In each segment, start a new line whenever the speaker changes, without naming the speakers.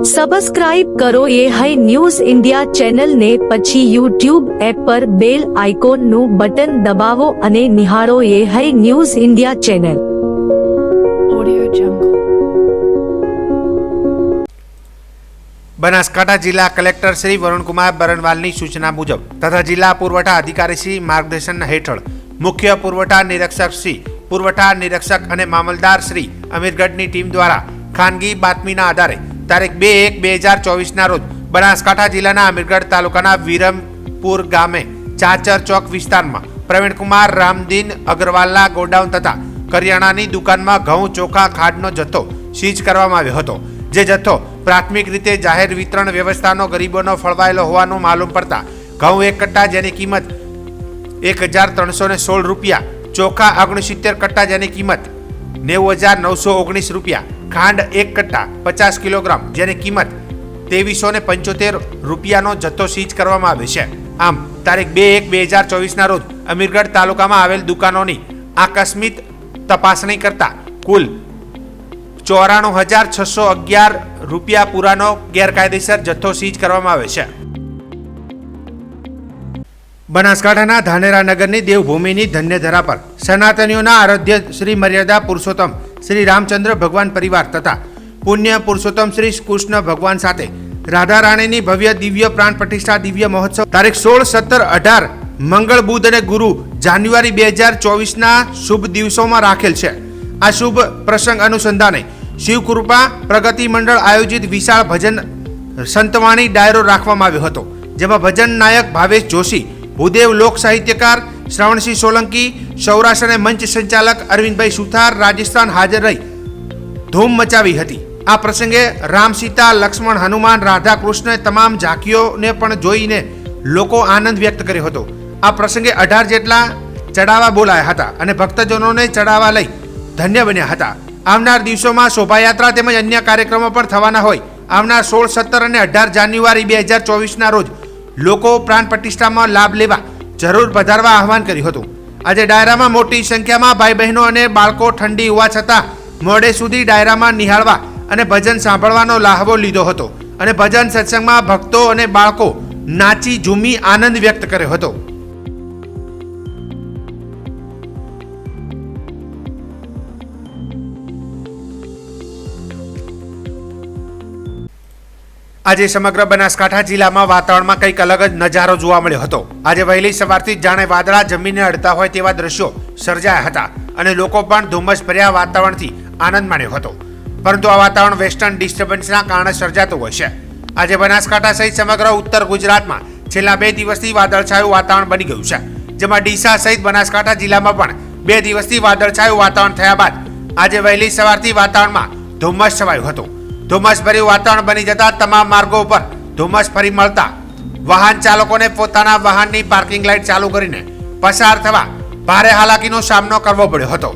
Subscribe કરો એ high news India channel ને પછી યુટ્યુબ એપ પર બેલ આઇકોન નું બટન દબાવો અને નિહાળો એ high news India channel.
Banaskantha જિલ્લા કલેક્ટર શ્રી વરુણકુમાર બરનવાલની સૂચના મુજબ તથા જિલ્લા પુરવઠા અધિકારી શ્રી માર્ગદર્શન હેઠળ મુખ્ય પુરવઠા નિરીક્ષક શ્રી, પુરવઠા નિરીક્ષક અને મામલતદાર શ્રી અમીરગઢની ટીમ દ્વારા ખાનગી બાતમીના આધારે તારીખ 2/1/2024 રોજ બનાસકાંઠા જિલ્લાના અમીરગઢ તાલુકાના વિરમપુર ગામે ચાચર ચોક વિસ્તારમાં પ્રવીણકુમાર રામદીન અગ્રવાલના ગોડાઉન તથા કરિયાણાની દુકાનમાં ઘઉં, ચોખા, ખાંડનો જથ્થો સીઝ કરવામાં આવ્યો હતો. જે જથ્થો પ્રાથમિક રીતે જાહેર વિતરણ વ્યવસ્થાનો ગરીબોનો ફળવાયેલો હોવાનું માલુમ પડતા ઘઉં 1 કટ્ટા જેની કિંમત 1316 રૂપિયા, ચોખા 69 કટ્ટા જેની કિંમત 90919 રૂપિયા, ખાંડ 1 કટ્ટા 50 કિલોગ્રામ જેની કિંમત 2375 રૂપિયાનો જથ્થો સીઝ કરવામાં આવ્યો છે. આમ તારીખ 2/1/2024 રોજ અમીરગઢ તાલુકામાં આવેલ દુકાનોની આકસ્મિક તપાસણી કરતા કુલ 94,611 રૂપિયા પૂરાનો ગેરકાયદેસર જથ્થો સીઝ કરવામાં આવે છે. બનાસકાંઠાના ધાનેરા નગરની દેવભૂમિની ધન્યધરા પર સનાતનીઓના આરાધ્ય શ્રી મર્યાદા પુરુષોત્તમ શ્રી રામચંદ્ર ભગવાન પરિવાર તથા પુણ્ય પુરુષોત્તમ શ્રી કૃષ્ણ ભગવાન સાથે રાધા રાણીની ભવ્ય દિવ્ય પ્રાણ પ્રતિષ્ઠા દિવ્ય મહોત્સવ તારીખ 16, 17, 18 મંગળ, બુધ અને ગુરુ જાન્યુઆરી 2024ના શુભ દિવસોમાં રાખેલ છે. આ શુભ પ્રસંગ અનુસંધાને શિવકૃપા પ્રગતિ મંડળ આયોજિત વિશાળ ભજન સંતવાણી ડાયરો રાખવામાં આવ્યો હતો. જેમાં ભજન નાયક ભાવેશ જોશી, ભૂદેવ લોક સાહિત્યકાર શ્રવણસિંહ સોલંકી, સૌરાષ્ટ્ર અને મંચ સંચાલક અરવિંદભાઈ સુથાર રાજસ્થાન હાજર રહી ધૂમ મચાવી હતી. આ પ્રસંગે રામ, સીતા, લક્ષ્મણ, હનુમાન, રાધા, કૃષ્ણ તમામ ઝાંખીઓને પણ જોઈને લોકો આનંદ વ્યક્ત કર્યો હતો. આ પ્રસંગે 18 જેટલા ચડાવા બોલાયા હતા અને ભક્તજનોને ચડાવા લઈ ધન્ય બન્યા હતા. આવનાર દિવસોમાં શોભાયાત્રા તેમજ અન્ય કાર્યક્રમો પણ થવાના હોય આવનાર 16, 17 અને 18 જાન્યુઆરી 2024ના રોજ લોકો પ્રાણ પ્રતિષ્ઠામાં લાભ લેવા જરૂર પધારવા આહવાન કર્યું હતું. આજે ડાયરામાં મોટી સંખ્યામાં ભાઈ બહેનો અને બાળકો ઠંડી હોવા છતાં મોડે સુધી ડાયરામાં નિહાળવા અને ભજન સાંભળવાનો લાહવો લીધો હતો અને ભજન સત્સંગમાં ભક્તો અને બાળકો નાચી ઝૂમી આનંદ વ્યક્ત કર્યો હતો. આજે સમગ્ર બનાસકાંઠા જિલ્લામાં વાતાવરણમાં કંઈક અલગ જ નજારો જોવા મળ્યો હતો. આજે વહેલી સવારથી જાણે વાદળા જમીનને અડતા હોય તેવા દ્રશ્યો સર્જાયા હતા અને લોકો પણ ધુમ્મસ ભર્યા વાતાવરણથી આનંદ માણ્યો હતો. પરંતુ આ વાતાવરણ વેસ્ટર્ન ડિસ્ટર્બન્સના કારણે સર્જાતું હોય છે. આજે બનાસકાંઠા સહિત સમગ્ર ઉત્તર ગુજરાતમાં છેલ્લા 2 દિવસથી વાદળછાયું વાતાવરણ બની ગયું છે. જેમાં ડીસા સહિત બનાસકાંઠા જિલ્લામાં પણ 2 દિવસથી વાદળછાયું વાતાવરણ થયા બાદ આજે વહેલી સવારથી વાતાવરણમાં ધુમ્મસ છવાયું હતું. ધુમ્મસભર્યું વાતાવરણ બની જતા તમામ માર્ગો પર ધુમ્મસ ફરી મળતા વાહન ચાલકોને પોતાના વાહનની પાર્કિંગ લાઇટ ચાલુ કરીને પસાર થવા ભારે હાલાકીનો સામનો કરવો પડ્યો હતો.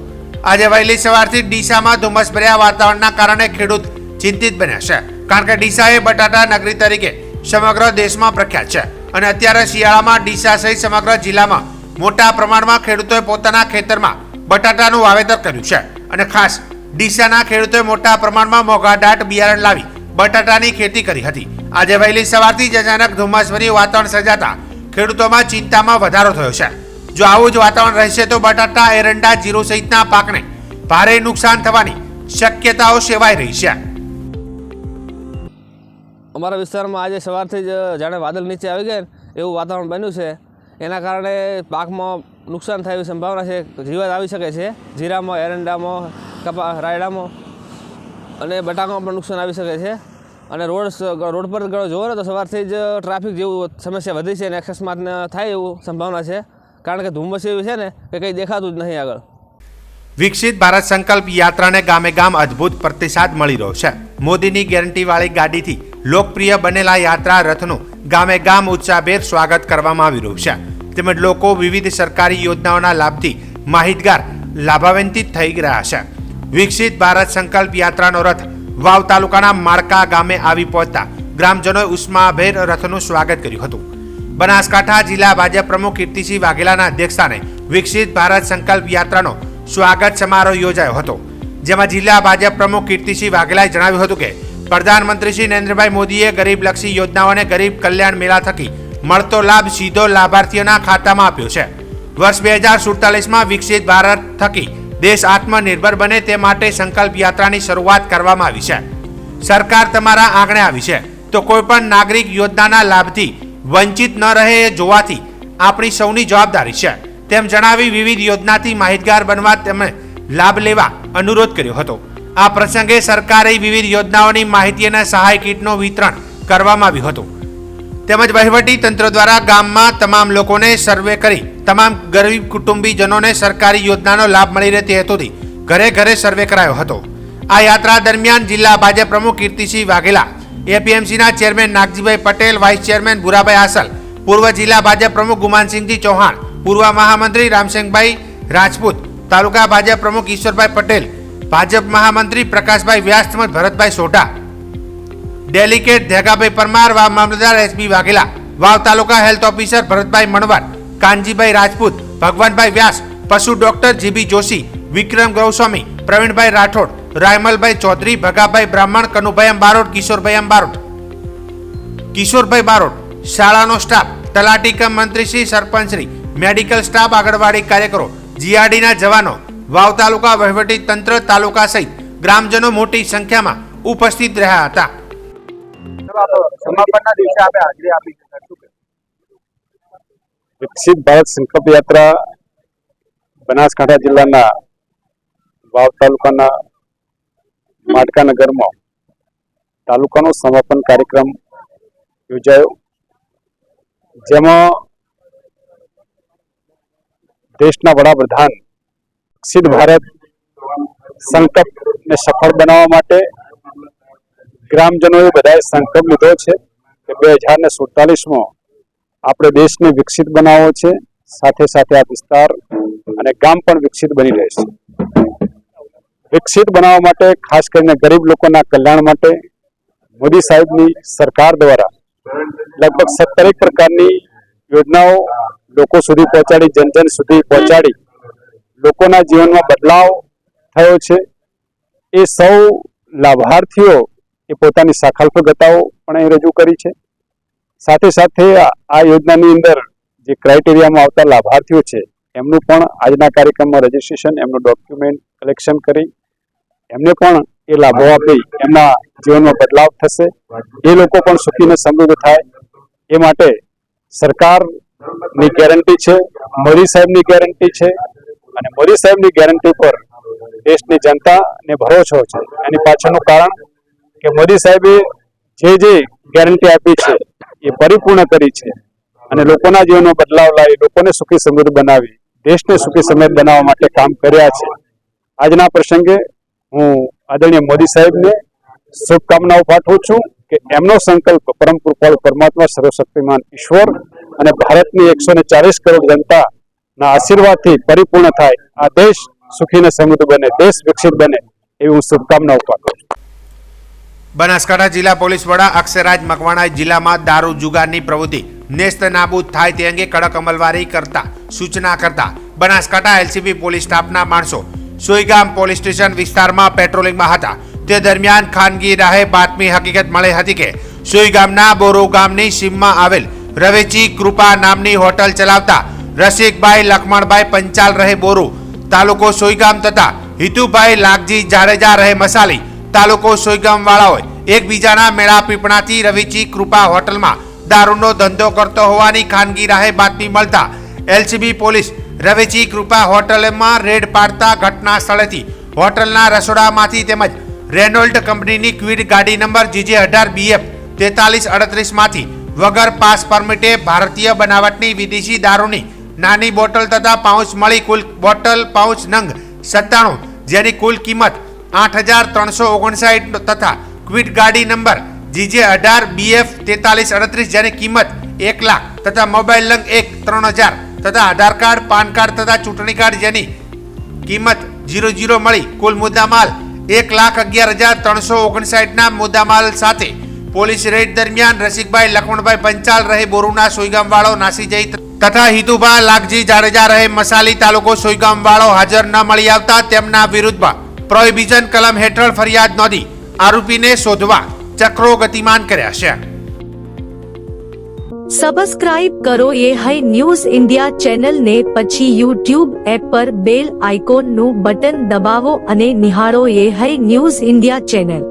આજે વહેલી સવારથી ડીસામાં ધુમ્મસભર્યા વાતાવરણના કારણે ખેડૂત ચિંતિત બન્યા છે. કારણ કે ડીસા એ બટાટા નગરી તરીકે સમગ્ર દેશમાં પ્રખ્યાત છે અને અત્યારે શિયાળામાં ડીસા સહિત સમગ્ર જિલ્લામાં મોટા પ્રમાણમાં ખેડૂતોએ પોતાના ખેતરમાં બટાટાનું વાવેતર કર્યું છે અને ખાસ ડીસાના ખેડૂતોએ મોટા પ્રમાણમાં મોંઘાદાટ બિયારણ લાવી બટાટાની ખેતી કરી હતી. આજે વહેલી સવારથી જ અચાનક ધુમ્મસભર્યું વાતાવરણ સર્જાતા ખેડૂતોમાં ચિંતામાં વધારો થયો છે. જો આવું જ વાતાવરણ રહેશે તો બટાટા, એરંડા, જીરું સહિતના પાકને ભારે નુકસાન થવાની શક્યતાઓ સેવાઈ રહી છે.
અમારા વિસ્તારમાં આજે સવારથી જ જાણે વાદળ નીચે આવી ગયા એવું વાતાવરણ બન્યું છે. એના કારણે પાકમાં નુકસાન થવાની સંભાવના છે. જીવાત આવી શકે છે જીરામાં, એરંડામાં, રાયડામાં અને બટાકામાં પણ નુકસાન આવી શકે છે. અને રોડ પર જોવો ને તો સવારથી જ ટ્રાફિક જેવું સમસ્યા વધી છે અને અકસ્માત થાય એવું સંભાવના છે. કારણ કે ધુમ્મસ એવું છે ને કે કંઈ દેખાતું જ નહીં આગળ.
વિકસિત ભારત સંકલ્પ યાત્રાને ગામે ગામ અદ્ભુત પ્રતિસાદ મળી રહ્યો છે. મોદીની ગેરંટીવાળી ગાડીથી લોકપ્રિય બનેલા યાત્રા રથનું ગામે ગામ ઉત્સાહભેર સ્વાગત કરવામાં આવી રહ્યું છે. તેમજ લોકો વિવિધ સરકારી યોજનાઓના લાભથી માહિતગાર લાભાન્વિત થઈ રહ્યા છે. વિકસિત ભારત સંકલ્પ યાત્રાનો રથ વાવ તાલુકાના માળકા ગામે આવી પહોંચતા ગ્રામજનોએ ઉષ્માભેર રથનું સ્વાગત કર્યું હતું. બનાસકાંઠા જિલ્લા ભાજપ પ્રમુખ કીર્તિસિંહ વાઘેલાના અધ્યક્ષસ્થાને વિકસિત ભારત સંકલ્પ યાત્રાનો સ્વાગત સમારોહ યોજાયો હતો. જેમાં જિલ્લા ભાજપ પ્રમુખ કીર્તિસિંહ વાઘેલાએ જણાવ્યું હતું કે પ્રધાનમંત્રી શ્રી નરેન્દ્રભાઈ મોદીએ ગરીબલક્ષી યોજનાઓને ગરીબ કલ્યાણ મેળા થકી મળતો લાભ સીધો લાભાર્થીઓના ખાતામાં આપ્યો છે. વર્ષ 2047માં વિકસિત ભારત થકી દેશ આત્મનિર્ભર બને તે માટે સંકલ્પ યાત્રાની શરૂઆત કરવામાં આવી છે. સરકાર તમારા આંગણે આવી છે તો કોઈ પણ નાગરિક યોજનાના લાભથી વંચિત ન રહે એ જોવાથી આપણી સૌની જવાબદારી છે તેમ જણાવી વિવિધ યોજનાથી માહિતગાર બનવા તેમણે લાભ લેવા અનુરોધ કર્યો હતો. આ પ્રસંગે સરકારે વિવિધ યોજનાઓની માહિતી અને સહાય કીટનું વિતરણ કરવામાં આવ્યું હતું. તેમજ વહીવટી તંત્ર દ્વારા ગામમાં તમામ લોકોને સર્વે કરી તમામ ગરીબ કુટુંબીજનોને સરકારી યોજનાનો લાભ મળી રહે તે હેતુથી ઘરે ઘરે સર્વે કરાયો હતો. આ યાત્રા દરમિયાન જિલ્લા ભાજપ પ્રમુખ કીર્તિસિંહ વાઘેલા, એપીએમસીના chairman Nagjibhai Patel, vice chairman Bhurabhai Asal, પૂર્વ જિલ્લા ભાજપ પ્રમુખ ગુમાનસિંહજી ચૌહાણ, પૂર્વ મહામંત્રી રામસિંહભાઈ રાજપૂત, તાલુકા ભાજપ પ્રમુખ ઈશ્વરભાઈ પટેલ, ભાજપ મહામંત્રી પ્રકાશભાઈ વ્યાસ તેમજ ભરતભાઈ સોઢા, ડેલિગેટ ધેગાભાઈ પરમાર, વાવ મામલતદાર એસબી વાઘેલા, વાવ તાલુકા હેલ્થ ઓફિસર ભરતભાઈ મણવર, કાનજીભાઈ રાજપૂત, ભગવાનભાઈ વ્યાસ, પશુ ડોક્ટર જીબી જોશી, વિક્રમ ગૌસ્વામી, પ્રવીણભાઈ રાઠોડ, રાયમલભાઈ ચૌધરી, ભગાભાઈ બ્રાહ્મણ, કનુભાઈ અંબારોડ, કિશોરભાઈ બારોટ, શાળાનો સ્ટાફ, તલાટી કમ મંત્રી શ્રી, સરપંચ શ્રી, મેડિકલ સ્ટાફ, આંગણવાડી કાર્યકરો, જીઆરડીના જવાનો, વાવ તાલુકા વહીવટી તંત્ર, તાલુકા સહિત ગ્રામજનો મોટી સંખ્યામાં ઉપસ્થિત રહ્યા હતા.
સમાપનના દિવસે આપણે હાજરી આપી શું કહેશો?
વિકસિત ભારત સંકલ્પ યાત્રા બનાસકાંઠા જિલ્લાના વાવ તાલુકાના માટકા નગરમાં તાલુકાનો સમાપન કાર્યક્રમ યોજાયો, જેમાં દેશના વડાપ્રધાન વિકસિત ભારત સંકલ્પને સફળ બનાવવા માટે ગ્રામજનોએ બધાએ સંકલ્પ લીધો છે કે 2047માં આપણે દેશને વિકસિત બનાવવો છે, સાથે સાથે આ વિસ્તાર અને ગામ પણ વિકસિત બની રહેશે. વિકસિત બનાવવા માટે ખાસ કરીને ગરીબ લોકોના કલ્યાણ માટે મોદી સાહેબની સરકાર દ્વારા લગભગ 17 પ્રકારની યોજનાઓ લોકો સુધી પહોંચાડી, જન સુધી પહોંચાડી લોકોના જીવનમાં બદલાવ થયો છે. એ સૌ લાભાર્થીઓ એ પોતાની સફળતાઓ પણ અહીં રજૂ કરી છે. સાથે સાથે આ યોજનાની અંદર જે ક્રાઇટેરિયામાં આવતા લાભાર્થીઓ છે એમનું પણ આજના કાર્યક્રમમાં રજીસ્ટ્રેશન, એમનું ડોક્યુમેન્ટ કલેક્શન કરી એમને પણ એ લાભો આપી એમના જીવનમાં બદલાવ થશે, એ લોકો પણ સુખીને સમૃદ્ધ થાય એ માટે સરકારની ગેરંટી છે, મોદી સાહેબની ગેરંટી છે અને મોદી સાહેબની ગેરંટી પર દેશની જનતાને ભરોસો છે. એની પાછળનું કારણ કે મોદી સાહેબે જે ગેરંટી આપી છે એ પરિપૂર્ણ કરી છે અને લોકોના જીવનમાં બદલાવ લાવી, લોકોને સુખી સમૃદ્ધ બનાવી, દેશને સુખી સમૃદ્ધ બનાવવા માટે કામ કર્યા છે. આજના પ્રસંગે હું આદરણીય મોદી સાહેબને શુભકામનાઓ પાઠવું છું કે એમનો સંકલ્પ પરમ કૃપાળુ પરમાત્મા, સર્વશક્તિમાન ઈશ્વર અને ભારતની 140 કરોડ જનતાના આશીર્વાદથી પરિપૂર્ણ થાય, આ દેશ સુખી અને સમૃદ્ધ બને, દેશ વિકસિત બને એવી હું શુભકામનાઓ પાઠવું છું.
બનાસકાંઠા જિલ્લા પોલીસ વડા અક્ષયરાજ મકવાણાએ જિલ્લામાં દારૂ જુગારની પ્રવૃત્તિ નેસ્ત નાબૂદ થાય તે અંગે કડક અમલવારી કરતા સૂચના કરતા બનાસકાંઠા એલસીબી પોલીસ સ્ટાફના માણસો સોઈગામ પોલીસ સ્ટેશન વિસ્તારમાં પેટ્રોલિંગમાં હતા. તે દરમિયાન ખાનગી રાહે બાતમી હકીકત મળી હતી કે સોઈગામના બોરો ગામની સીમમાં આવેલ રવેચી કૃપા નામની હોટલ ચલાવતા રસિકભાઈ લખમણભાઈ પંચાલ રહે બોરુ, તાલુકો સોઈગામ તથા હિતુભાઈ લાગજી જાડેજા રહે મસાલી, તાલુકો સોઈગામ વાળાઓએ એકબીજાના મેળા પીપણાથી રવિચી કૃપા હોટલમાં દારૂનો ધંધો કરતો હોવાની ખાનગી રાહે બાતમી મળતા એલસીબી પોલીસ રવિચી કૃપા હોટલમાં રેડ પાડતા ઘટના સ્થળેથી હોટલના રસોડામાંથી તેમજ રેનોલ્ટ કંપનીની ક્વિડ ગાડી નંબર GJ18BF 4338માંથી વગર પાસ પરમિટે ભારતીય બનાવટની વિદેશી દારૂની નાની બોટલ તથા પાઉચ મળી કુલ બોટલ પાઉચ નંગ 97 જેની કુલ કિંમત 8359 તથા ક્વિડ ગાડી નંબર GJ18BF 4338 જેની કિંમત 1 લાખ તથા મોબાઈલ નંગ 3000 તથા આધાર કાર્ડ, પાન કાર્ડ તથા ચૂંટણી કાર્ડ જેની કિંમત 00 મળી કુલ મુદ્દામાલ 1,11,359 ના મુદ્દામાલ સાથે પોલીસ રેડ દરમિયાન રસિકભાઈ લખમણભાઈ પંચાલ રહે બોરુના સોઈગામ વાળો નાસી જઈ તથા હિતુભા લાગજી જાડેજા રહે મસાલી તાલુકો સોઈગામ વાળો હાજર ન મળી આવતા તેમના વિરુદ્ધમાં પ્રોહિબિશન કલમ હેઠળ ફરિયાદ નોંધી આરોપીને શોધવા ચક્રો ગતિમાન કર્યા છે.
સબસ્ક્રાઇબ કરો એ હાઈ ન્યૂઝ ઇન્ડિયા ચેનલ ને પછી યુટ્યુબ એપ પર બેલ આઇકોન નું બટન દબાવો અને નિહાળો એ હાઈ ન્યૂઝ ઇન્ડિયા ચેનલ.